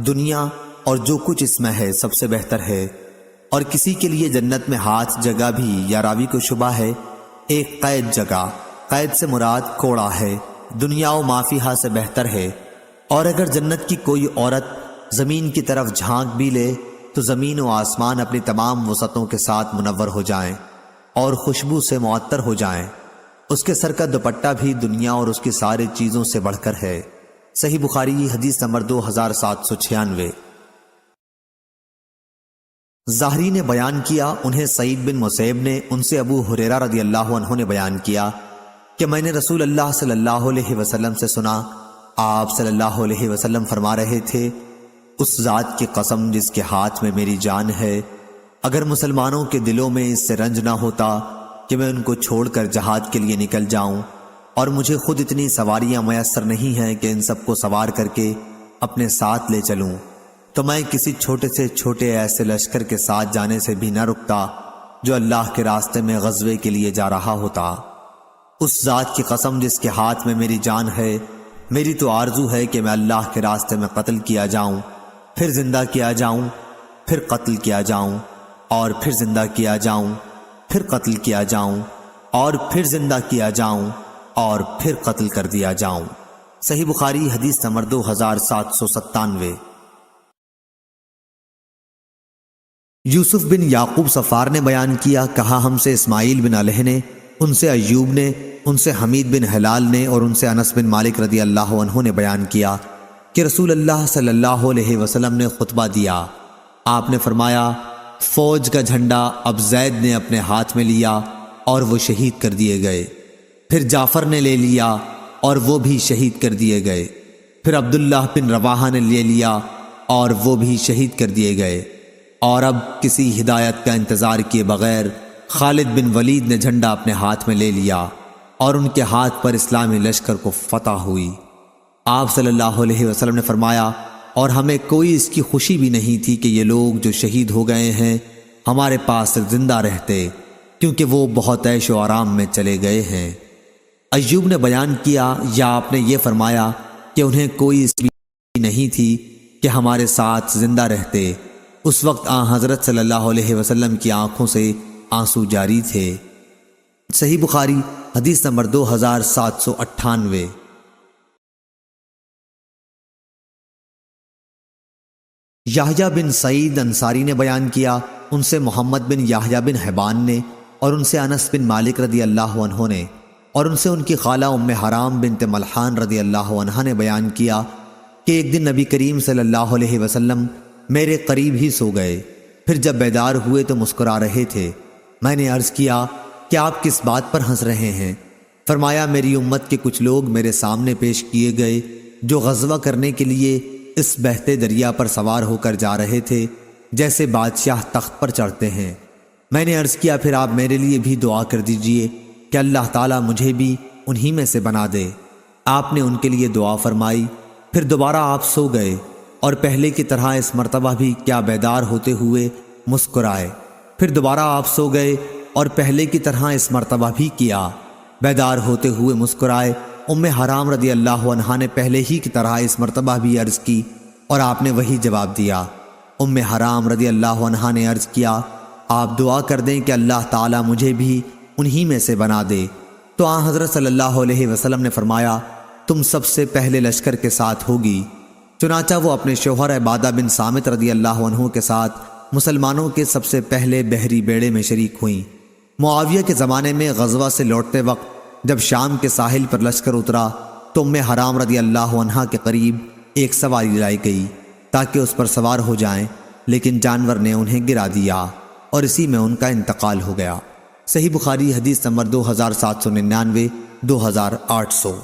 دنیا اور جو کچھ اس میں ہے سب سے بہتر ہے۔ اور کسی کے لیے جنت میں ہاتھ جگہ بھی، یا راوی کو شبہ ہے، ایک قید جگہ، قید سے مراد کوڑا ہے، دنیا و مافیہا سے بہتر ہے۔ اور اگر جنت کی کوئی عورت زمین کی طرف جھانک بھی لے تو زمین و آسمان اپنی تمام وسعتوں کے ساتھ منور ہو جائیں اور خوشبو سے معطر ہو جائیں۔ اس کے سر کا دوپٹہ بھی دنیا اور اس کی ساری چیزوں سے بڑھ کر ہے۔ صحیح بخاری حدیث نمبر 2796۔ ظاہری نے بیان کیا، انہیں سعید بن مسیب نے، ان سے ابو ہریرہ رضی اللہ عنہ نے بیان کیا کہ میں نے رسول اللہ صلی اللہ علیہ وسلم سے سنا، آپ صلی اللہ علیہ وسلم فرما رہے تھے، اس ذات کی قسم جس کے ہاتھ میں میری جان ہے، اگر مسلمانوں کے دلوں میں اس سے رنج نہ ہوتا کہ میں ان کو چھوڑ کر جہاد کے لیے نکل جاؤں، اور مجھے خود اتنی سواریاں میسر نہیں ہیں کہ ان سب کو سوار کر کے اپنے ساتھ لے چلوں، تو میں کسی چھوٹے سے چھوٹے ایسے لشکر کے ساتھ جانے سے بھی نہ رکتا جو اللہ کے راستے میں غزوے کے لیے جا رہا ہوتا۔ اس ذات کی قسم جس کے ہاتھ میں میری جان ہے، میری تو آرزو ہے کہ میں اللہ کے راستے میں قتل کیا جاؤں، پھر زندہ کیا جاؤں، پھر قتل کیا جاؤں، اور پھر زندہ کیا جاؤں، پھر قتل کیا جاؤں، اور پھر زندہ کیا جاؤں، اور پھر قتل کر دیا جاؤں۔ صحیح بخاری حدیث نمبر 2797۔ یوسف بن یعقوب صفار نے بیان کیا، کہا ہم سے اسماعیل بن علیہ نے، ان سے ایوب نے، ان سے حمید بن ہلال نے، اور ان سے انس بن مالک رضی اللہ عنہ نے بیان کیا کہ رسول اللہ صلی اللہ علیہ وسلم نے خطبہ دیا۔ آپ نے فرمایا، فوج کا جھنڈا اب زید نے اپنے ہاتھ میں لیا اور وہ شہید کر دیے گئے، پھر جعفر نے لے لیا اور وہ بھی شہید کر دیے گئے، پھر عبداللہ بن رواحہ نے لے لیا اور وہ بھی شہید کر دیے گئے، اور اب کسی ہدایت کا انتظار کیے بغیر خالد بن ولید نے جھنڈا اپنے ہاتھ میں لے لیا اور ان کے ہاتھ پر اسلامی لشکر کو فتح ہوئی۔ آپ صلی اللہ علیہ وسلم نے فرمایا، اور ہمیں کوئی اس کی خوشی بھی نہیں تھی کہ یہ لوگ جو شہید ہو گئے ہیں ہمارے پاس زندہ رہتے، کیونکہ وہ بہت عیش و آرام میں چلے گئے ہیں۔ ایوب نے بیان کیا، یا آپ نے یہ فرمایا کہ انہیں کوئی اس بھی نہیں تھی کہ ہمارے ساتھ زندہ رہتے۔ اس وقت حضرت صلی اللہ علیہ وسلم کی آنکھوں سے آنسو جاری تھے۔ صحیح بخاری حدیث نمبر 2798۔ یحییٰ بن سعید انصاری نے بیان کیا، ان سے محمد بن یحییٰ بن حبان نے، اور ان سے انس بن مالک رضی اللہ عنہ نے اور ان سے ان کی خالہ ام حرام بنت ملحان رضی اللہ عنہا نے بیان کیا کہ ایک دن نبی کریم صلی اللہ علیہ وسلم میرے قریب ہی سو گئے، پھر جب بیدار ہوئے تو مسکرا رہے تھے۔ میں نے عرض کیا کہ آپ کس بات پر ہنس رہے ہیں؟ فرمایا میری امت کے کچھ لوگ میرے سامنے پیش کیے گئے جو غزوہ کرنے کے لیے اس بہتے دریا پر سوار ہو کر جا رہے تھے جیسے بادشاہ تخت پر چڑھتے ہیں۔ میں نے عرض کیا پھر آپ میرے لیے بھی دعا کر دیجئے کہ اللہ تعالیٰ مجھے بھی انہی میں سے بنا دے۔ آپ نے ان کے لیے دعا فرمائی، پھر دوبارہ آپ سو گئے اور پہلے کی طرح اس مرتبہ بھی کیا بیدار ہوتے ہوئے مسکرائے۔ پھر دوبارہ آپ سو گئے اور پہلے کی طرح اس مرتبہ بھی کیا بیدار ہوتے ہوئے مسکرائے۔ ام حرام رضی اللہ عنہا نے پہلے ہی کی طرح اس مرتبہ بھی عرض کی اور آپ نے وہی جواب دیا۔ ام حرام رضی اللہ عنہا نے عرض کیا آپ دعا کر دیں کہ اللہ تعالیٰ مجھے بھی انہی میں سے بنا دے۔ تو آن حضرت صلی اللہ علیہ وسلم نے فرمایا تم سب سے پہلے لشکر کے ساتھ ہوگی۔ چنانچہ وہ اپنے شوہر عبادہ بن صامت رضی اللہ عنہ کے ساتھ مسلمانوں کے سب سے پہلے بحری بیڑے میں شریک ہوئیں۔ معاویہ کے زمانے میں غزوہ سے لوٹتے وقت جب شام کے ساحل پر لشکر اترا تو ام حرام رضی اللہ عنہا کے قریب ایک سواری لائی گئی تاکہ اس پر سوار ہو جائیں، لیکن جانور نے انہیں گرا دیا اور اسی میں ان کا انتقال ہو گیا۔ صحیح بخاری حدیث نمبر 2799 2800۔